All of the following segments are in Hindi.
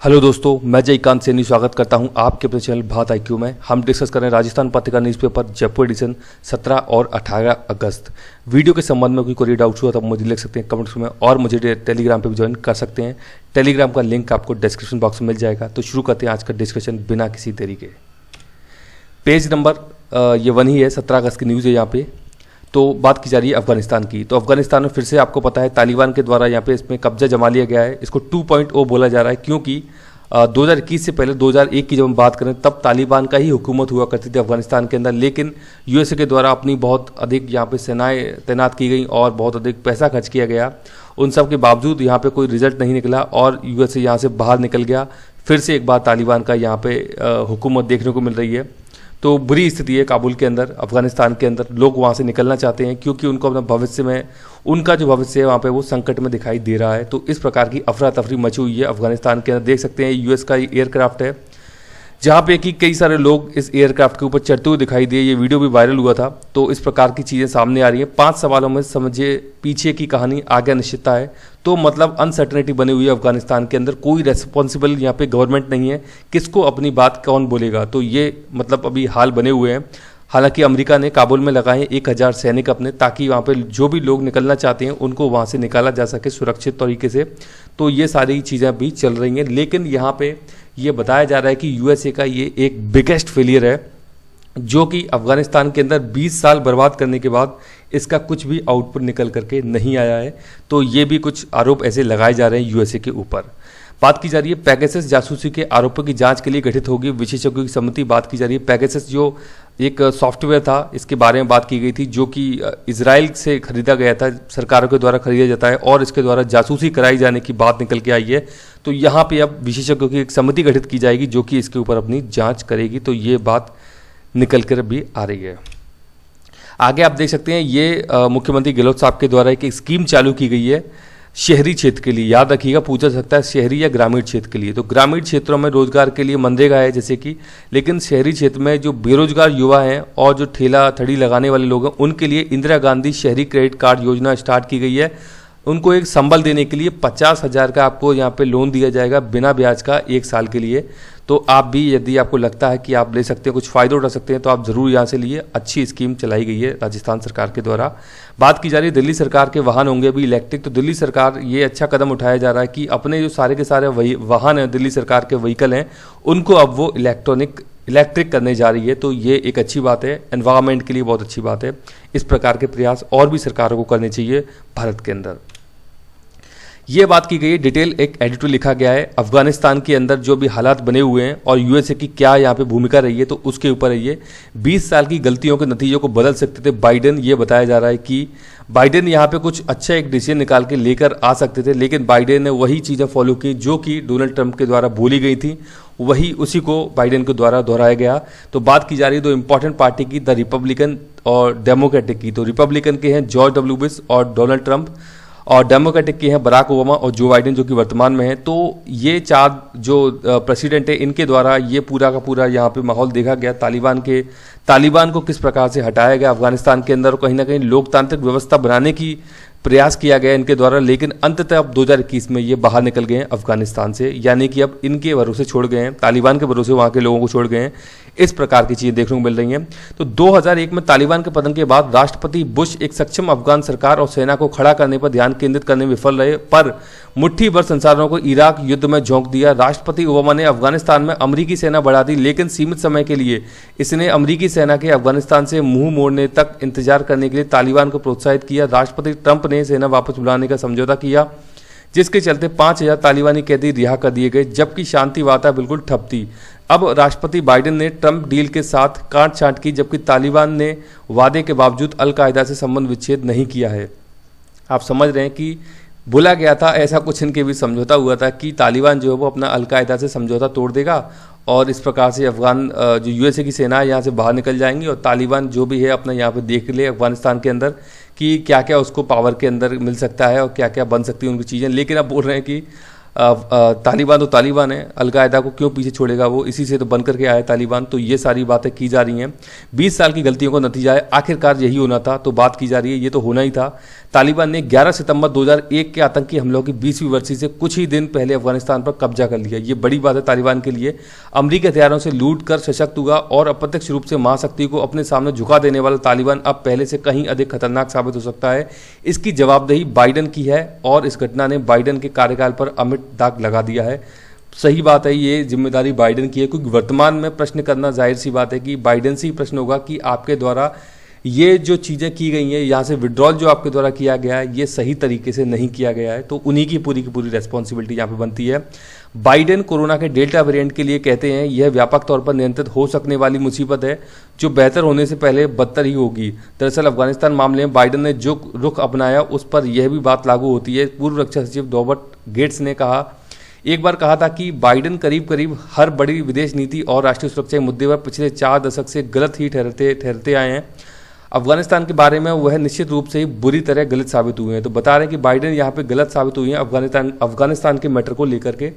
हेलो दोस्तों, मैं जयकांत सैनी स्वागत करता हूं आपके अपने चैनल भारत IQ में। हम डिस्कस कर रहे हैं राजस्थान पत्रिका न्यूज़पेपर जयपुर एडिशन 17 और 18 अगस्त। वीडियो के संबंध में कोई डाउट्स हुआ तो मुझे लिख सकते हैं कमेंट्स में, और मुझे टेलीग्राम पे भी ज्वाइन कर सकते हैं। टेलीग्राम का लिंक आपको डिस्क्रिप्शन बॉक्स में मिल जाएगा। तो शुरू करते हैं आज का डिस्कशन बिना किसी देरी के। पेज नंबर ये 1 ही है, 17 अगस्त की न्यूज़ है यहाँ पे। तो बात की जा रही है अफगानिस्तान की। तो अफगानिस्तान में फिर से आपको पता है तालिबान के द्वारा यहाँ पे इसमें कब्जा जमा लिया गया है। इसको 2.0 बोला जा रहा है क्योंकि 2021 से पहले 2001 की जब हम बात करें तब तालिबान का ही हुकूमत हुआ करती थी अफगानिस्तान के अंदर, लेकिन यूएसए के द्वारा अपनी बहुत अधिक यहाँ पे सेनाएं तैनात की गई और बहुत अधिक पैसा खर्च किया गया। उन सब के बावजूद यहाँ पे कोई रिजल्ट नहीं निकला और यूएसए यहाँ से बाहर निकल गया। फिर से एक बार तालिबान का यहाँ पे हुकूमत देखने को मिल रही है। तो बुरी स्थिति है काबुल के अंदर, अफगानिस्तान के अंदर। लोग वहाँ से निकलना चाहते हैं क्योंकि उनको अपना भविष्य में, उनका जो भविष्य है वहाँ पे वो संकट में दिखाई दे रहा है। तो इस प्रकार की अफरा तफरी मची हुई है अफगानिस्तान के अंदर। देख सकते हैं यूएस का एयरक्राफ्ट है जहाँ पे कि कई सारे लोग इस एयरक्राफ्ट के ऊपर चढ़ते हुए दिखाई दिए। ये वीडियो भी वायरल हुआ था। तो इस प्रकार की चीज़ें सामने आ रही हैं। 5 सवालों में समझिए पीछे की कहानी, आगे अनिश्चितता है। तो मतलब अनसर्टनिटी बनी हुई है अफगानिस्तान के अंदर। कोई रेस्पॉन्सिबल यहाँ पे गवर्नमेंट नहीं है, किसको अपनी बात कौन बोलेगा। तो ये मतलब अभी हाल बने हुए हैं। हालांकि अमेरिका ने काबुल में लगाए 1000 सैनिक अपने, ताकि वहाँ पे जो भी लोग निकलना चाहते हैं उनको वहाँ से निकाला जा सके सुरक्षित तरीके से। तो ये सारी चीज़ें अभी चल रही हैं। लेकिन यहाँ पे ये बताया जा रहा है कि यूएसए का ये एक बिगेस्ट फेलियर है, जो कि अफगानिस्तान के अंदर 20 साल बर्बाद करने के बाद इसका कुछ भी आउटपुट निकल करके नहीं आया है। तो ये भी कुछ आरोप ऐसे लगाए जा रहे हैं यूएसए के ऊपर। बात की जा रही है पेगासस जासूसी के आरोपों की जांच के लिए गठित होगी विशेषज्ञों की समिति। बात की जा रही है पेगासस जो एक सॉफ्टवेयर था, इसके बारे में बात की गई थी, जो कि इजराइल से खरीदा गया था, सरकारों के द्वारा खरीदा जाता है और इसके द्वारा जासूसी कराई जाने की बात निकल के आई है। तो यहाँ पे अब विशेषज्ञों की एक समिति गठित की जाएगी जो कि इसके ऊपर अपनी जांच करेगी। तो ये बात निकल कर भी आ रही है। आगे आप देख सकते हैं ये मुख्यमंत्री गहलोत साहब के द्वारा एक स्कीम चालू की गई है शहरी क्षेत्र के लिए। याद रखिएगा, पूछा सकता है शहरी या ग्रामीण क्षेत्र के लिए। तो ग्रामीण क्षेत्रों में रोजगार के लिए मनरेगा है जैसे कि, लेकिन शहरी क्षेत्र में जो बेरोजगार युवा हैं और जो ठेला थड़ी लगाने वाले लोग हैं उनके लिए इंदिरा गांधी शहरी क्रेडिट कार्ड योजना स्टार्ट की गई है। उनको एक संबल देने के लिए 50,000 का आपको यहाँ पे लोन दिया जाएगा बिना ब्याज का 1 साल के लिए। तो आप भी यदि आपको लगता है कि आप ले सकते हैं, कुछ फ़ायदा उठा सकते हैं, तो आप ज़रूर यहाँ से लिए। अच्छी स्कीम चलाई गई है राजस्थान सरकार के द्वारा। बात की जा रही है दिल्ली सरकार के वाहन होंगे अभी इलेक्ट्रिक। तो दिल्ली सरकार ये अच्छा कदम उठाया जा रहा है कि अपने जो सारे के सारे वाहन हैं, दिल्ली सरकार के व्हीकल हैं, उनको अब वो इलेक्ट्रिक करने जा रही है। तो ये एक अच्छी बात है, एनवायरनमेंट के लिए बहुत अच्छी बात है। इस प्रकार के प्रयास और भी सरकारों को करने चाहिए भारत के अंदर। ये बात की गई है, डिटेल एक एडिटोरियल लिखा गया है अफगानिस्तान के अंदर जो भी हालात बने हुए हैं और यूएसए की क्या यहाँ पे भूमिका रही है। तो उसके ऊपर है ये 20 साल की गलतियों के नतीजों को बदल सकते थे बाइडेन। ये बताया जा रहा है कि बाइडेन यहाँ पे कुछ अच्छा एक डिसीजन निकाल के लेकर आ सकते थे, लेकिन बाइडेन ने वही चीज़ें फॉलो की जो कि डोनाल्ड ट्रंप के द्वारा बोली गई थी, वही उसी को बाइडेन के द्वारा दोहराया गया। तो बात की जा रही है 2 इंपॉर्टेंट पार्टी की, द रिपब्लिकन और डेमोक्रेटिक की। तो रिपब्लिकन के हैं जॉर्ज डब्ल्यू बुश और डोनाल्ड ट्रंप, और डेमोक्रेटिक के हैं बराक ओबामा और जो बाइडेन जो कि वर्तमान में है। तो ये 4 जो प्रेसिडेंट है इनके द्वारा ये पूरा का पूरा यहाँ पे माहौल देखा गया। तालिबान को किस प्रकार से हटाया गया अफगानिस्तान के अंदर, कहीं ना कहीं लोकतांत्रिक व्यवस्था बनाने की प्रयास किया गया इनके द्वारा। लेकिन अंततः अब 2021 में ये बाहर निकल गए हैं अफगानिस्तान से, यानी कि अब इनके भरोसे छोड़ गए हैं, तालिबान के भरोसे वहाँ के लोगों को छोड़ गए हैं। इस प्रकार की चीज़ें देखने को मिल रही हैं। तो 2001 में तालिबान के पतन के बाद राष्ट्रपति बुश एक सक्षम अफगान सरकार और सेना को खड़ा करने पर ध्यान केंद्रित करने में विफल रहे, पर मुट्ठी भर संसाधनों को इराक युद्ध में झोंक दिया। राष्ट्रपति ओबामा ने अफगानिस्तान में अमेरिकी सेना बढ़ा दी, लेकिन सीमित समय के लिए। इसने अमेरिकी सेना के अफगानिस्तान से मुंह मोड़ने तक इंतजार करने के लिए तालिबान को प्रोत्साहित किया। राष्ट्रपति ट्रंप ने सेना वापस बुलाने का समझौता किया, जिसके चलते 5000 तालिबानी कैदी रिहा कर दिए गए, जबकि शांति वार्ता बिल्कुल ठप थी। अब राष्ट्रपति बाइडेन ने ट्रंप डील के साथ काट छांट की, जबकि तालिबान ने वादे के बावजूद अलकायदा से संबंध विच्छेद नहीं किया है। आप समझ रहे हैं कि बोला गया था, ऐसा कुछ इनके बीच समझौता हुआ था कि तालिबान जो है वो अपना अलकायदा से समझौता तोड़ देगा और इस प्रकार से अफगान जो यूएसए की सेना है यहाँ से बाहर निकल जाएंगी और तालिबान जो भी है अपना यहाँ पे देख ले अफगानिस्तान के अंदर कि क्या क्या उसको पावर के अंदर मिल सकता है और क्या क्या बन सकती है उनकी चीज़ें। लेकिन अब बोल रहे हैं कि तालिबान तो तालिबान है, अलकायदा को क्यों पीछे छोड़ेगा वो, इसी से तो बन करके आया तालिबान। तो ये सारी बातें की जा रही हैं। 20 साल की गलतियों का नतीजा है, आखिरकार यही होना था, तो बात की जा रही है ये तो होना ही था। तालिबान ने 11 सितंबर 2001 के आतंकी हमलों की 20वीं वर्षी से कुछ ही दिन पहले अफगानिस्तान पर कब्जा कर लिया। ये बड़ी बात है तालिबान के लिए। अमरीकी हथियारों से लूट कर सशक्त हुआ और अप्रत्यक्ष रूप से महाशक्ति को अपने सामने झुका देने वाला तालिबान अब पहले से कहीं अधिक खतरनाक साबित हो सकता है। इसकी जवाबदेही बाइडेन की है और इस घटना ने बाइडेन के कार्यकाल पर अमिट दाग लगा दिया है। सही बात है, ये जिम्मेदारी बाइडेन की है, क्योंकि वर्तमान में प्रश्न करना जाहिर सी बात है कि बाइडेन से ही प्रश्न होगा कि आपके द्वारा ये जो चीज़ें की गई हैं, यहाँ से विड्रॉल जो आपके द्वारा किया गया है, ये सही तरीके से नहीं किया गया है, तो उन्हीं की पूरी रेस्पॉन्सिबिलिटी यहाँ पे बनती है। बाइडेन कोरोना के डेल्टा वेरिएंट के लिए कहते हैं यह व्यापक तौर पर नियंत्रित हो सकने वाली मुसीबत है जो बेहतर होने से पहले बदतर ही होगी। दरअसल अफगानिस्तान मामले में बाइडेन ने जो रुख अपनाया उस पर यह भी बात लागू होती है। पूर्व रक्षा सचिव रॉबर्ट गेट्स ने एक बार कहा था कि बाइडेन करीब हर बड़ी विदेश नीति और राष्ट्रीय सुरक्षा के मुद्दे पर पिछले 4 दशक से गलत ही ठहरते आए हैं। अफगानिस्तान के बारे में वह निश्चित रूप से ही बुरी तरह गलत साबित हुए हैं। तो बता रहे हैं कि बाइडेन यहाँ पे गलत साबित हुए हैं अफगानिस्तान के मैटर को लेकर के।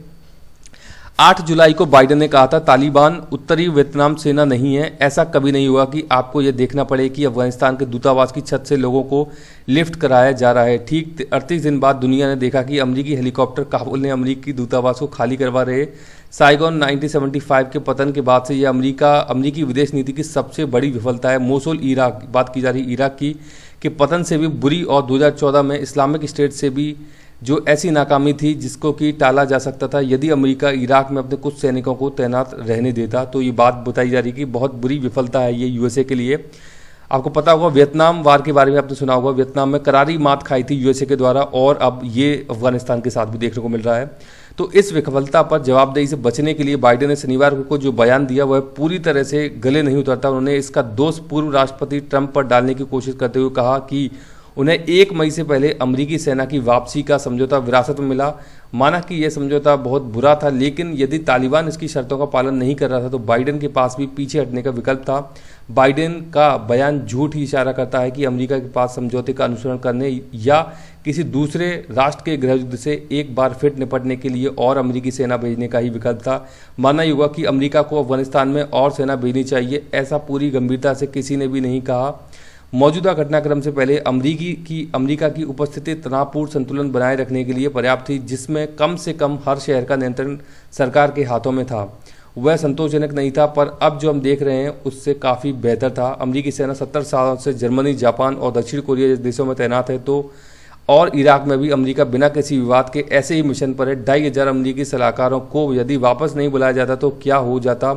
8 जुलाई को बाइडेन ने कहा था तालिबान उत्तरी वियतनाम सेना नहीं है, ऐसा कभी नहीं हुआ कि आपको यह देखना पड़े कि अफगानिस्तान के दूतावास की छत से लोगों को लिफ्ट कराया जा रहा है। ठीक 38 दिन बाद दुनिया ने देखा कि अमरीकी हेलीकॉप्टर काबुल ने अमरीकी दूतावास को खाली करवा रहे। साइगोन 1975 के पतन के बाद से यह अमरीकी विदेश नीति की सबसे बड़ी विफलता है। मोसुल इराक, बात की जा रही इराक की, के पतन से भी बुरी और 2014 में इस्लामिक स्टेट से भी जो ऐसी नाकामी थी जिसको कि टाला जा सकता था यदि अमेरिका इराक में अपने कुछ सैनिकों को तैनात रहने देता। तो ये बात बताई जा रही है कि बहुत बुरी विफलता है ये यूएसए के लिए। आपको पता होगा वियतनाम वार के बारे में आपने सुना होगा, वियतनाम में करारी मात खाई थी यूएसए के द्वारा और अब ये अफगानिस्तान के साथ भी देखने को मिल रहा है। तो इस विफलता पर जवाबदेही से बचने के लिए बाइडेन ने शनिवार को जो बयान दिया वह पूरी तरह से गले नहीं उतरता। उन्होंने इसका दोष पूर्व राष्ट्रपति ट्रंप पर डालने की कोशिश करते हुए कहा कि उन्हें 1 मई से पहले अमरीकी सेना की वापसी का समझौता विरासत में मिला। माना कि यह समझौता बहुत बुरा था, लेकिन यदि तालिबान इसकी शर्तों का पालन नहीं कर रहा था तो बाइडेन के पास भी पीछे हटने का विकल्प था। बाइडेन का बयान झूठ ही इशारा करता है कि अमेरिका के पास समझौते का अनुसरण करने या किसी दूसरे राष्ट्र के गृह युद्ध से एक बार फिर निपटने के लिए और अमेरिकी सेना भेजने का ही विकल्प था। मानना ही होगा कि अमेरिका को अफगानिस्तान में और सेना भेजनी चाहिए, ऐसा पूरी गंभीरता से किसी ने भी नहीं कहा। मौजूदा घटनाक्रम से पहले अमेरिका की उपस्थिति तनावपूर्ण संतुलन बनाए रखने के लिए पर्याप्त थी, जिसमें कम से कम हर शहर का नियंत्रण सरकार के हाथों में था। वह संतोषजनक नहीं था, पर अब जो हम देख रहे हैं उससे काफ़ी बेहतर था। अमेरिकी सेना 70 सालों से जर्मनी, जापान और दक्षिण कोरिया जैसे देशों में तैनात है, तो और इराक में भी अमेरिका बिना किसी विवाद के ऐसे ही मिशन पर है। 2500 अमेरिकी सलाहकारों को यदि वापस नहीं बुलाया जाता तो क्या हो जाता।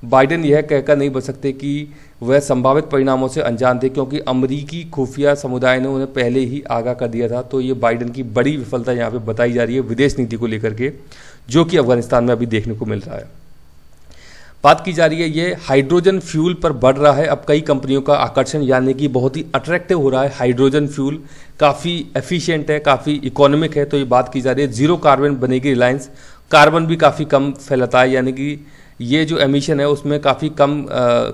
बाइडेन यह कहकर नहीं बच सकते कि वह संभावित परिणामों से अनजान थे, क्योंकि अमेरिकी खुफिया समुदाय ने उन्हें पहले ही आगाह कर दिया था। तो ये बाइडेन की बड़ी विफलता यहाँ पे बताई जा रही है विदेश नीति को लेकर के, जो कि अफगानिस्तान में अभी देखने को मिल रहा है। बात की जा रही है ये हाइड्रोजन फ्यूल पर बढ़ रहा है अब कई कंपनियों का आकर्षण, यानी कि बहुत ही अट्रैक्टिव हो रहा है। हाइड्रोजन फ्यूल काफ़ी एफिशिएंट है, काफ़ी इकोनॉमिक है, तो ये बात की जा रही है। जीरो कार्बन बनेगी रिलायंस, कार्बन भी काफ़ी कम फैलाता है, यानी कि ये जो एमिशन है उसमें काफ़ी कम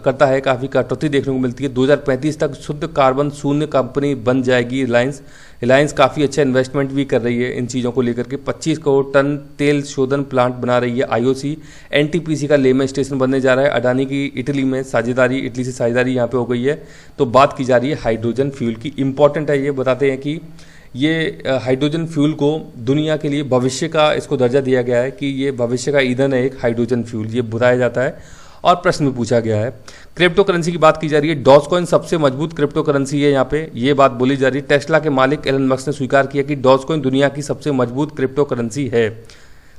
करता है, काफ़ी कटौती देखने को मिलती है। 2035 तक शुद्ध कार्बन शून्य कंपनी बन जाएगी रिलायंस काफ़ी अच्छा इन्वेस्टमेंट भी कर रही है इन चीज़ों को लेकर के। 25 करोड़ टन तेल शोधन प्लांट बना रही है आईओसी। एनटीपीसी का लेह में स्टेशन बनने जा रहा है। अडानी की इटली से साझेदारी यहाँ पे हो गई है। तो बात की जा रही है हाइड्रोजन फ्यूल की। इंपॉर्टेंट है, ये बताते हैं कि ये हाइड्रोजन फ्यूल को दुनिया के लिए भविष्य का इसको दर्जा दिया गया है कि ये भविष्य का ईंधन है एक हाइड्रोजन फ्यूल, ये बताया जाता है। और प्रश्न में पूछा गया है। क्रिप्टो करेंसी की बात की जा रही है। डॉजकॉइन सबसे मजबूत क्रिप्टो करेंसी है, यहाँ पे ये बात बोली जा रही है। टेस्ला के मालिक एलन मस्क ने स्वीकार किया कि डॉजकॉइन दुनिया की सबसे मजबूत क्रिप्टो करेंसी है।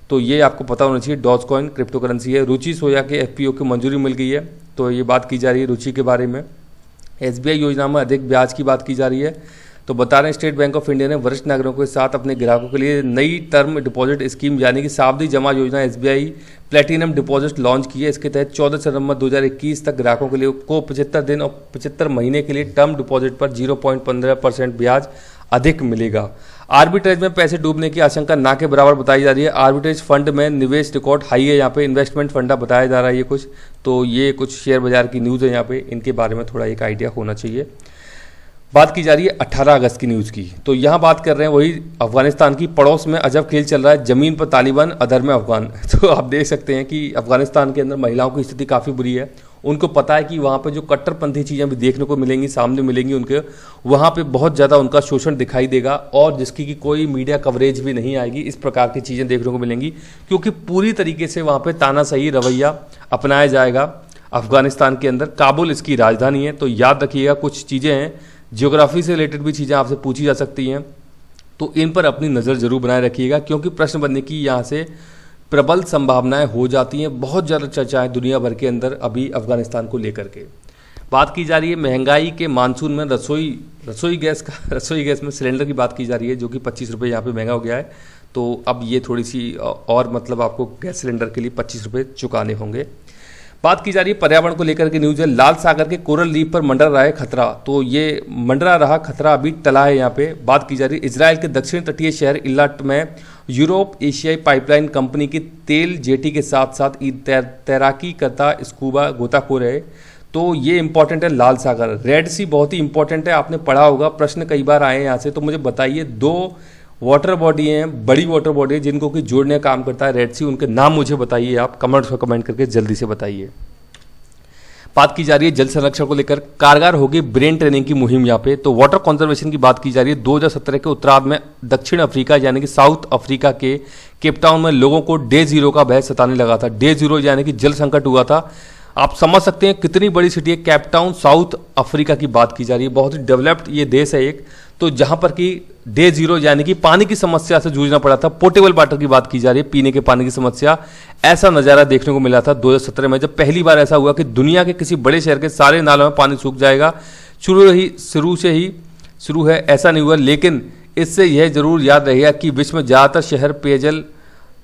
तो ये आपको पता होना चाहिए, डॉजकॉइन क्रिप्टो करेंसी है। रुचि सोया के एफपीओ की मंजूरी मिल गई है, तो ये बात की जा रही है रुचि के बारे में। एसबीआई योजना में अधिक ब्याज की बात की जा रही है। तो बता रहे हैं स्टेट बैंक ऑफ इंडिया ने वरिष्ठ नागरिकों के साथ अपने ग्राहकों के लिए नई टर्म डिपॉजिट स्कीम यानी कि सावधि जमा योजना एसबीआई प्लेटिनम डिपॉजिट लॉन्च की है। इसके तहत 14 सितंबर 2021 तक ग्राहकों के लिए को 75 दिन और 75 महीने के लिए टर्म डिपॉजिट पर 0.15% ब्याज अधिक मिलेगा। आर्बिट्रेज में पैसे डूबने की आशंका ना के बराबर बताई जा रही है। आर्बिट्रेज फंड में निवेश रिकॉर्ड हाई है, यहाँ पे इन्वेस्टमेंट फंडा बताया जा रहा है ये कुछ। तो ये कुछ शेयर बाजार की न्यूज़ है यहाँ पे, इनके बारे में थोड़ा एक आइडिया होना चाहिए। बात की जा रही है 18 अगस्त की न्यूज़ की। तो यहाँ बात कर रहे हैं वही अफगानिस्तान की, पड़ोस में अजब खेल चल रहा है, ज़मीन पर तालिबान, अधर में अफगान। तो आप देख सकते हैं कि अफगानिस्तान के अंदर महिलाओं की स्थिति काफ़ी बुरी है। उनको पता है कि वहाँ पे जो कट्टरपंथी चीज़ें भी देखने को मिलेंगी, सामने मिलेंगी उनके, वहाँ पे बहुत ज़्यादा उनका शोषण दिखाई देगा और जिसकी कि कोई मीडिया कवरेज भी नहीं आएगी। इस प्रकार की चीज़ें देखने को मिलेंगी क्योंकि पूरी तरीके से वहाँ पे तानाशाही रवैया अपनाया जाएगा अफगानिस्तान के अंदर। काबुल इसकी राजधानी है। तो याद रखिएगा, कुछ चीज़ें हैं ज्योग्राफी से रिलेटेड भी चीज़ें आपसे पूछी जा सकती हैं, तो इन पर अपनी नज़र जरूर बनाए रखिएगा क्योंकि प्रश्न बनने की यहाँ से प्रबल संभावनाएं हो जाती हैं। बहुत ज़्यादा चर्चाएं दुनिया भर के अंदर अभी अफगानिस्तान को लेकर के। बात की जा रही है महंगाई के मानसून में रसोई गैस में सिलेंडर की बात की जा रही है, जो कि 25 रुपये यहाँ पे महंगा हो गया है। तो अब ये थोड़ी सी और मतलब आपको गैस सिलेंडर के लिए 25 रुपये चुकाने होंगे। बात की जा रही है पर्यावरण को लेकर के न्यूज़ है। लाल सागर के कोरल रीफ पर मंडरा रहा है खतरा, तो ये मंडरा रहा खतरा अभी टला है यहाँ पे। बात की जा रही है इजराइल के दक्षिण तटीय शहर इलाट में यूरोप एशियाई पाइपलाइन कंपनी की तेल जेटी के साथ साथ तैराकी करता स्कूबा गोताखोर है। तो ये इंपॉर्टेंट है लाल सागर। रेड सी बहुत ही इंपॉर्टेंट है, आपने पढ़ा होगा, प्रश्न कई बार आए हैं यहाँ से। तो मुझे बताइए, 2 वाटर बॉडी हैं, बड़ी वाटर बॉडी है जिनको कि जोड़ने का काम करता है रेड सी, उनके नाम मुझे बताइए आप कमेंट्स में कमेंट करके जल्दी से बताइए। बात की जा रही है जल संरक्षण को लेकर कारगर होगी ब्रेन ट्रेनिंग की मुहिम यहाँ पे। तो वाटर कंजर्वेशन की बात की जा रही है। 2017 के उत्तरार्ध में दक्षिण अफ्रीका यानी कि साउथ अफ्रीका के केपटाउन में लोगों को डे जीरो का भय सताने लगा था। डे जीरो यानी कि जल संकट हुआ था। आप समझ सकते हैं कितनी बड़ी सिटी है केपटाउन, साउथ अफ्रीका की बात की जा रही है। बहुत ही डेवलप्ड ये देश है एक, तो जहां पर कि डे जीरो यानी कि पानी की समस्या से जूझना पड़ा था। पोर्टेबल वाटर की बात की जा रही है, पीने के पानी की समस्या। ऐसा नज़ारा देखने को मिला था 2017 में, जब पहली बार ऐसा हुआ कि दुनिया के किसी बड़े शहर के सारे नालों में पानी सूख जाएगा। शुरू है, ऐसा नहीं हुआ। लेकिन इससे यह जरूर याद रहेगा कि विश्व में ज़्यादातर शहर पेयजल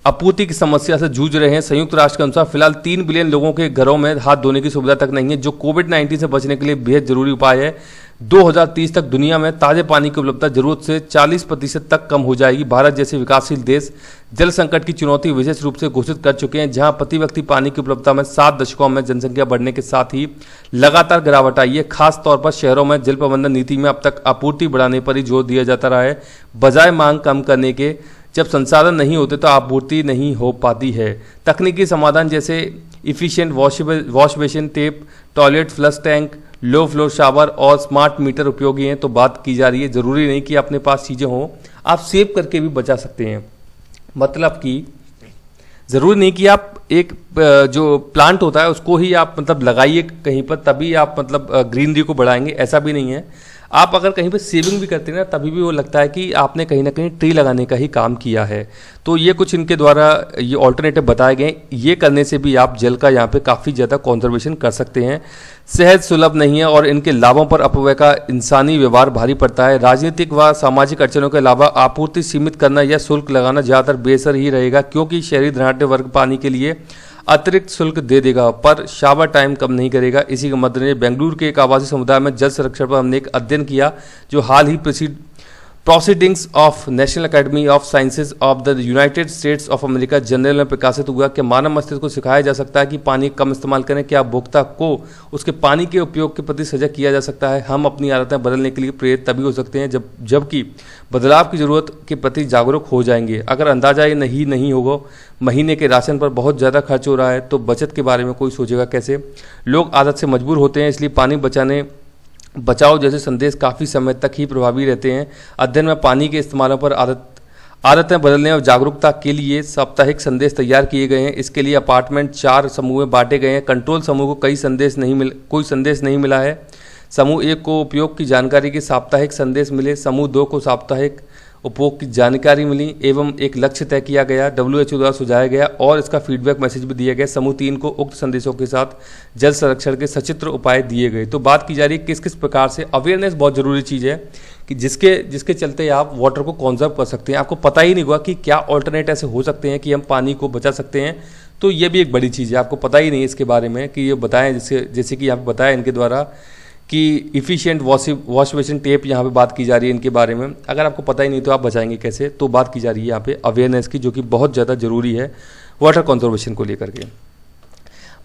आपूर्ति की समस्या से जूझ रहे हैं। संयुक्त राष्ट्र के अनुसार फिलहाल 3 बिलियन लोगों के घरों में हाथ धोने की सुविधा तक नहीं है, जो कोविड-19 से बचने के लिए बेहद जरूरी उपाय है। 2030 तक दुनिया में ताजे पानी की उपलब्धता जरूरत से 40% तक कम हो जाएगी। भारत जैसे विकासशील देश जल संकट की चुनौती विशेष रूप से घोषित कर चुके हैं, जहां प्रति व्यक्ति पानी की उपलब्धता में 7 दशकों में जनसंख्या बढ़ने के साथ ही लगातार गिरावट आई है। खास तौर पर शहरों में जल प्रबंधन नीति में अब तक आपूर्ति बढ़ाने पर ही जोर दिया जाता रहा है, बजाय मांग कम करने के। जब संसाधन नहीं होते तो आपूर्ति नहीं हो पाती है। तकनीकी समाधान जैसे efficient wash basin tape, toilet flush tank, low flow shower और स्मार्ट मीटर उपयोगी हैं। तो बात की जा रही है, जरूरी नहीं कि अपने पास चीज़ें हों, आप सेव करके भी बचा सकते हैं। मतलब कि ज़रूरी नहीं कि आप एक जो प्लांट होता है उसको ही आप मतलब लगाइए कहीं पर, तभी आप मतलब ग्रीनरी को बढ़ाएंगे, ऐसा भी नहीं है। आप अगर कहीं पर सेविंग भी करते हैं ना, तभी भी वो लगता है कि आपने कहीं ना कहीं ट्री लगाने का ही काम किया है। तो ये कुछ इनके द्वारा ये ऑल्टरनेटिव बताए गए, ये करने से भी आप जल का यहाँ पे काफ़ी ज़्यादा कंजर्वेशन कर सकते हैं। सहज सुलभ नहीं है और इनके लाभों पर अपव्यय का इंसानी व्यवहार भारी पड़ता है। राजनीतिक व सामाजिक अड़चनों के अलावा आपूर्ति सीमित करना या शुल्क लगाना ज़्यादातर बेहतर ही रहेगा, क्योंकि शहरी धनाढ़ वर्ग पानी के लिए अतिरिक्त शुल्क दे देगा पर शावर टाइम कम नहीं करेगा। इसी के मद्देनजर बेंगलुरु के एक आवासीय समुदाय में जल संरक्षण पर हमने एक अध्ययन किया, जो हाल ही proceedings of National Academy of Sciences of the United States of America journal में प्रकाशित हुआ कि मानव मस्तिष्क को सिखाया जा सकता है कि पानी कम इस्तेमाल करें। क्या उपभोक्ता को उसके पानी के उपयोग के प्रति सजग किया जा सकता है। हम अपनी आदतें बदलने के लिए प्रेरित तभी हो सकते हैं जबकि बदलाव की जरूरत के प्रति जागरूक हो जाएंगे। अगर अंदाजा ये नहीं होगा महीने के राशन पर बहुत ज़्यादा खर्च हो रहा है, तो बचत के बारे में कोई सोचेगा कैसे। लोग आदत से मजबूर होते हैं, इसलिए पानी बचाओ जैसे संदेश काफ़ी समय तक ही प्रभावी रहते हैं। अध्ययन में पानी के इस्तेमाल पर आदतें बदलने और जागरूकता के लिए साप्ताहिक संदेश तैयार किए गए हैं। इसके लिए अपार्टमेंट 4 समूह में बांटे गए हैं। कंट्रोल समूह को कोई संदेश नहीं मिला है। समूह 1 को उपयोग की जानकारी के साप्ताहिक संदेश मिले। समूह 2 को साप्ताहिक उपभोग की जानकारी मिली एवं एक लक्ष्य तय किया गया, WHO द्वारा सुझाया गया और इसका फीडबैक मैसेज भी दिया गया। समूह 3 को उक्त संदेशों के साथ जल संरक्षण के सचित्र उपाय दिए गए। तो बात की जा रही है किस किस प्रकार से अवेयरनेस बहुत जरूरी चीज़ है कि जिसके चलते आप वाटर को कॉन्जर्व कर सकते हैं। आपको पता ही नहीं हुआ कि क्या ऑल्टरनेट ऐसे हो सकते हैं कि हम पानी को बचा सकते हैं। तो ये भी एक बड़ी चीज़ है, आपको पता ही नहीं इसके बारे में कि ये बताएं, जैसे कि यहाँ पे बताया इनके द्वारा कि इफ़िशिएंट वॉश बेसिन टेप यहाँ पे बात की जा रही है इनके बारे में। अगर आपको पता ही नहीं तो आप बचाएंगे कैसे। तो बात की जा रही है यहाँ पे अवेयरनेस की, जो कि बहुत ज़्यादा जरूरी है वाटर कंजर्वेशन को लेकर के।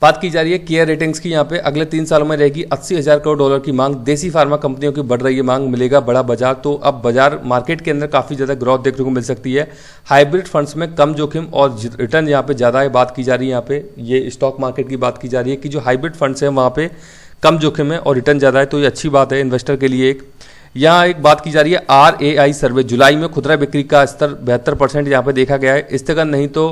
बात की जा रही है केयर रेटिंग्स की। यहाँ पे अगले 3 सालों में रहेगी 80,000 करोड़ डॉलर की मांग। देसी फार्मा कंपनियों की बढ़ रही है मांग, मिलेगा बड़ा बाजार। तो अब बाजार मार्केट के अंदर काफ़ी ज़्यादा ग्रोथ देखने को मिल सकती है। हाइब्रिड फंड्स में कम जोखिम और रिटर्न यहाँ पे ज़्यादा है। बात की जा रही है यहाँ पे ये स्टॉक मार्केट की बात की जा रही है कि जो हाइब्रिड फंड्स हैं वहाँ पे कम जोखिम है और रिटर्न ज़्यादा है। तो ये अच्छी बात है इन्वेस्टर के लिए। यहाँ एक बात की जा रही है RAI सर्वे, जुलाई में खुदरा बिक्री का स्तर 72% यहाँ पे देखा गया है। स्थगन नहीं तो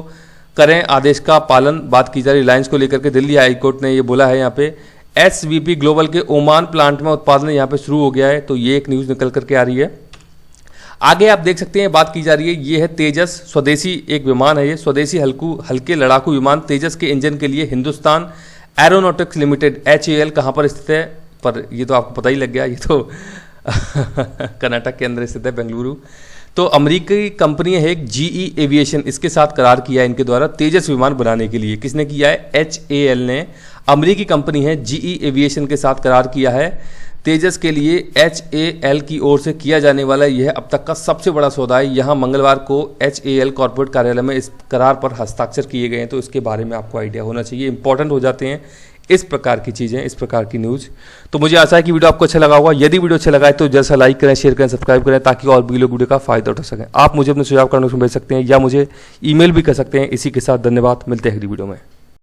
करें आदेश का पालन। बात की जा रही रिलायंस को लेकर के दिल्ली हाई कोर्ट ने ये बोला है। यहाँ पे SVP ग्लोबल के ओमान प्लांट में उत्पादन यहाँ पे शुरू हो गया है। तो ये एक न्यूज़ निकल करके आ रही है। आगे आप देख सकते हैं बात की जा रही है ये है तेजस, स्वदेशी एक विमान है। ये स्वदेशी हल्के लड़ाकू विमान तेजस के इंजन के लिए हिंदुस्तान एरोनॉटिक्स लिमिटेड HAL कहाँ पर स्थित है, पर ये तो आपको पता ही लग गया, ये तो कर्नाटक के अंदर स्थित है, बेंगलुरु। तो अमेरिकी कंपनी है एक GE एविएशन, इसके साथ करार किया है इनके द्वारा तेजस विमान बनाने के लिए। किसने किया है? HAL ने। अमेरिकी कंपनी है GE एविएशन के साथ करार किया है तेजस के लिए। HAL की ओर से किया जाने वाला यह अब तक का सबसे बड़ा सौदा है। यहाँ मंगलवार को HAL कॉर्पोरेट कार्यालय में इस करार पर हस्ताक्षर किए गए हैं। तो इसके बारे में आपको आइडिया होना चाहिए। इंपॉर्टेंट हो जाते हैं इस प्रकार की चीज़ें, इस प्रकार की न्यूज़। तो मुझे आशा है कि वीडियो आपको अच्छा लगा होगा। यदि वीडियो अच्छा लगा है तो जैसा लाइक करें, शेयर करें, सब्सक्राइब करें ताकि और भी लोग वीडियो का फायदा उठा सकें। आप मुझे अपने सुझाव करने को भेज सकते हैं या मुझे ईमेल भी कर सकते हैं। इसी के साथ धन्यवाद, मिलते हैं अगली वीडियो में।